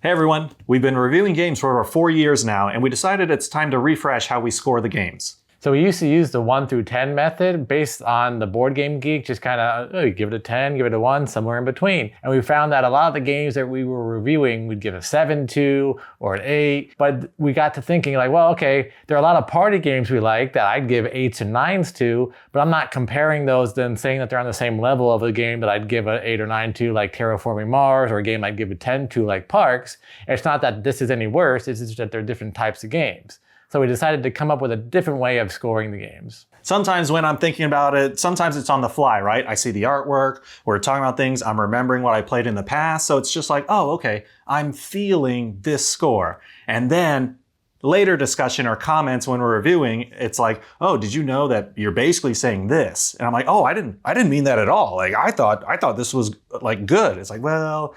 Hey everyone, we've been reviewing games for over 4 years now, and we decided it's time to refresh how we score the games. So we used to use the 1 through 10 method based on the Board Game Geek, just kind of give it a 10, give it a 1, somewhere in between. And we found that a lot of the games that we were reviewing, we'd give a 7 to or an 8. But we got to thinking like, well, okay, there are a lot of party games we like that I'd give 8s and 9s to, but I'm not comparing those then saying that they're on the same level of a game that I'd give an 8 or 9 to like Terraforming Mars, or a game I'd give a 10 to like Parks. And it's not that this is any worse, it's just that they're different types of games. So we decided to come up with a different way of scoring the games. Sometimes when I'm thinking about it, sometimes it's on the fly, right? I see the artwork, we're talking about things, I'm remembering what I played in the past, so it's just like, oh, okay, I'm feeling this score. And then later discussion or comments when we're reviewing, it's like, oh, did you know that you're basically saying this? And I'm like, oh, I didn't mean that at all. Like I thought this was like good. It's like, well,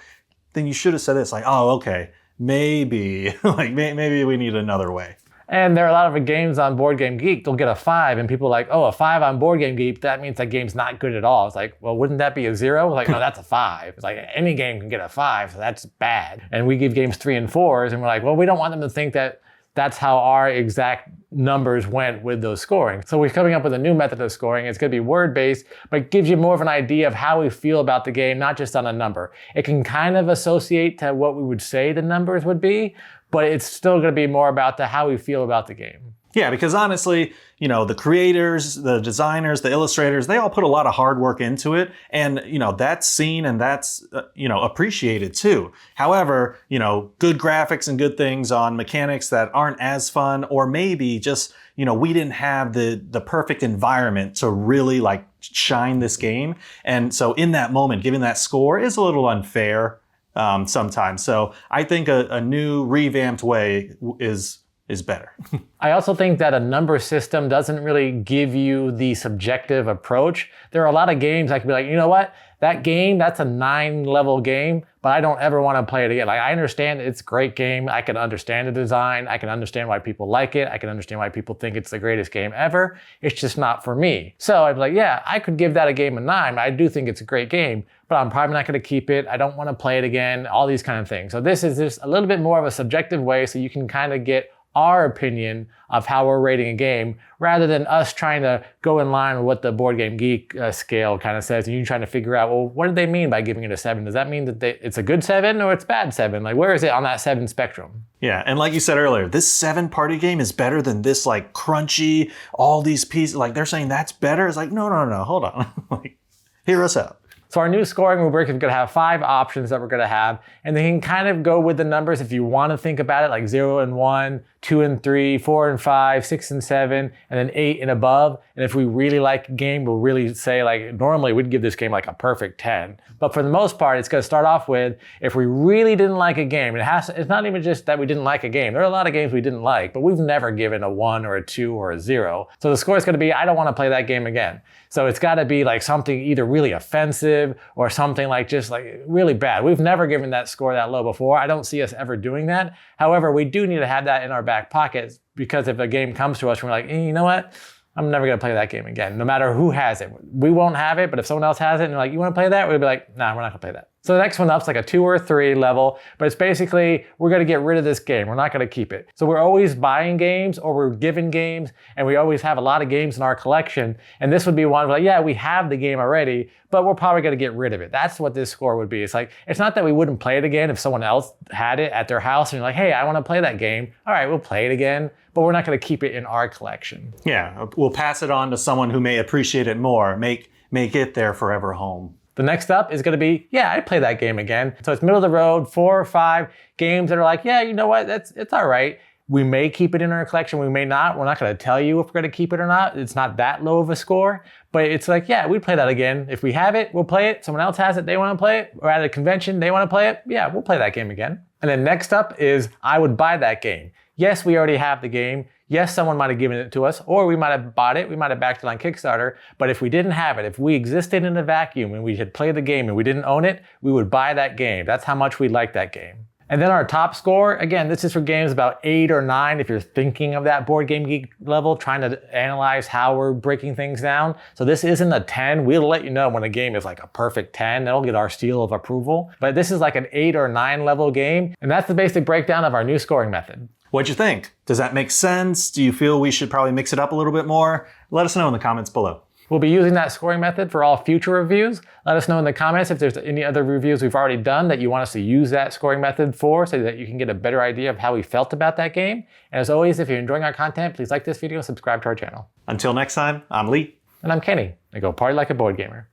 then you should have said this. Like, oh, okay, maybe, like maybe we need another way. And there are a lot of games on Board Game Geek, they'll get a 5, and people are like, oh, a 5 on Board Game Geek, that means that game's not good at all. It's like, well, wouldn't that be a 0? Like, no, that's a 5. It's like, any game can get a 5, so that's bad. And we give games 3 and 4s, and we're like, well, we don't want them to think that that's how our exact numbers went with those scoring. So we're coming up with a new method of scoring. It's gonna be word-based, but it gives you more of an idea of how we feel about the game, not just on a number. It can kind of associate to what we would say the numbers would be, but it's still gonna be more about how we feel about the game. Yeah, because honestly, the creators, the designers, the illustrators, they all put a lot of hard work into it. And, that's seen and that's, appreciated too. However, good graphics and good things on mechanics that aren't as fun, or maybe just, we didn't have the perfect environment to really like shine this game. And so in that moment, giving that score is a little unfair sometimes. So I think a new revamped way is better. I also think that a number system doesn't really give you the subjective approach. There are a lot of games I could be like, you know what? That game, that's a 9 level game, but I don't ever want to play it again. Like, I understand it's a great game. I can understand the design. I can understand why people like it. I can understand why people think it's the greatest game ever. It's just not for me. So I'd be like, yeah, I could give that a game of 9. I do think it's a great game, but I'm probably not going to keep it. I don't want to play it again, all these kind of things. So this is just a little bit more of a subjective way so you can kind of get our opinion of how we're rating a game, rather than us trying to go in line with what the Board Game Geek scale kind of says, and you trying to figure out, well, what do they mean by giving it a 7? Does that mean that it's a good 7 or it's bad 7? Like, where is it on that 7 spectrum? Yeah, and like you said earlier, this 7 party game is better than this like crunchy, all these pieces, like they're saying that's better. It's like, no, hold on. Like, hear us out. So our new scoring rubric is going to have 5 options that we're going to have, and they can kind of go with the numbers if you want to think about it, like 0 and 1, 2 and 3, 4 and 5, 6 and 7, and then 8 and above. And if we really like a game, we'll really say, like, normally we'd give this game like a perfect 10. But for the most part, it's going to start off with, if we really didn't like a game, it's not even just that we didn't like a game. There are a lot of games we didn't like, but we've never given a 1 or a 2 or a 0. So the score is going to be, I don't want to play that game again. So it's got to be like something either really offensive or something like just like really bad. We've never given that score that low before. I don't see us ever doing that. However, we do need to have that in our back pocket, because if a game comes to us and we're like, you know what? I'm never going to play that game again, no matter who has it. We won't have it, but if someone else has it and they're like, you want to play that? We'll be like, nah, we're not going to play that. So the next one up's like a 2 or 3 level, but it's basically, we're going to get rid of this game. We're not going to keep it. So we're always buying games, or we're given games, and we always have a lot of games in our collection. And this would be one like, yeah, we have the game already, but we're probably going to get rid of it. That's what this score would be. It's like, it's not that we wouldn't play it again if someone else had it at their house and you're like, hey, I want to play that game. All right, we'll play it again, but we're not going to keep it in our collection. Yeah, we'll pass it on to someone who may appreciate it more, make it their forever home. The next up is going to be, yeah, I'd play that game again. So it's middle of the road, 4 or 5 games that are like, yeah, you know what, it's all right. We may keep it in our collection, we may not. We're not going to tell you if we're going to keep it or not. It's not that low of a score, but it's like, yeah, we'd play that again. If we have it, we'll play it. Someone else has it, they want to play it. We're at a convention, they want to play it. Yeah, we'll play that game again. And then next up is, I would buy that game. Yes, we already have the game. Yes, someone might have given it to us, or we might have bought it, we might have backed it on Kickstarter, but if we didn't have it, if we existed in a vacuum and we had played the game and we didn't own it, we would buy that game. That's how much we like that game. And then our top score, again, this is for games about 8 or 9 if you're thinking of that Board Game Geek level, trying to analyze how we're breaking things down. So this isn't a 10. We'll let you know when a game is like a perfect 10. That'll get our seal of approval. But this is like an 8 or 9 level game. And that's the basic breakdown of our new scoring method. What'd you think? Does that make sense? Do you feel we should probably mix it up a little bit more? Let us know in the comments below. We'll be using that scoring method for all future reviews. Let us know in the comments if there's any other reviews we've already done that you want us to use that scoring method for so that you can get a better idea of how we felt about that game. And as always, if you're enjoying our content, please like this video, subscribe to our channel. Until next time, I'm Lee. And I'm Kenny. And go party like a board gamer.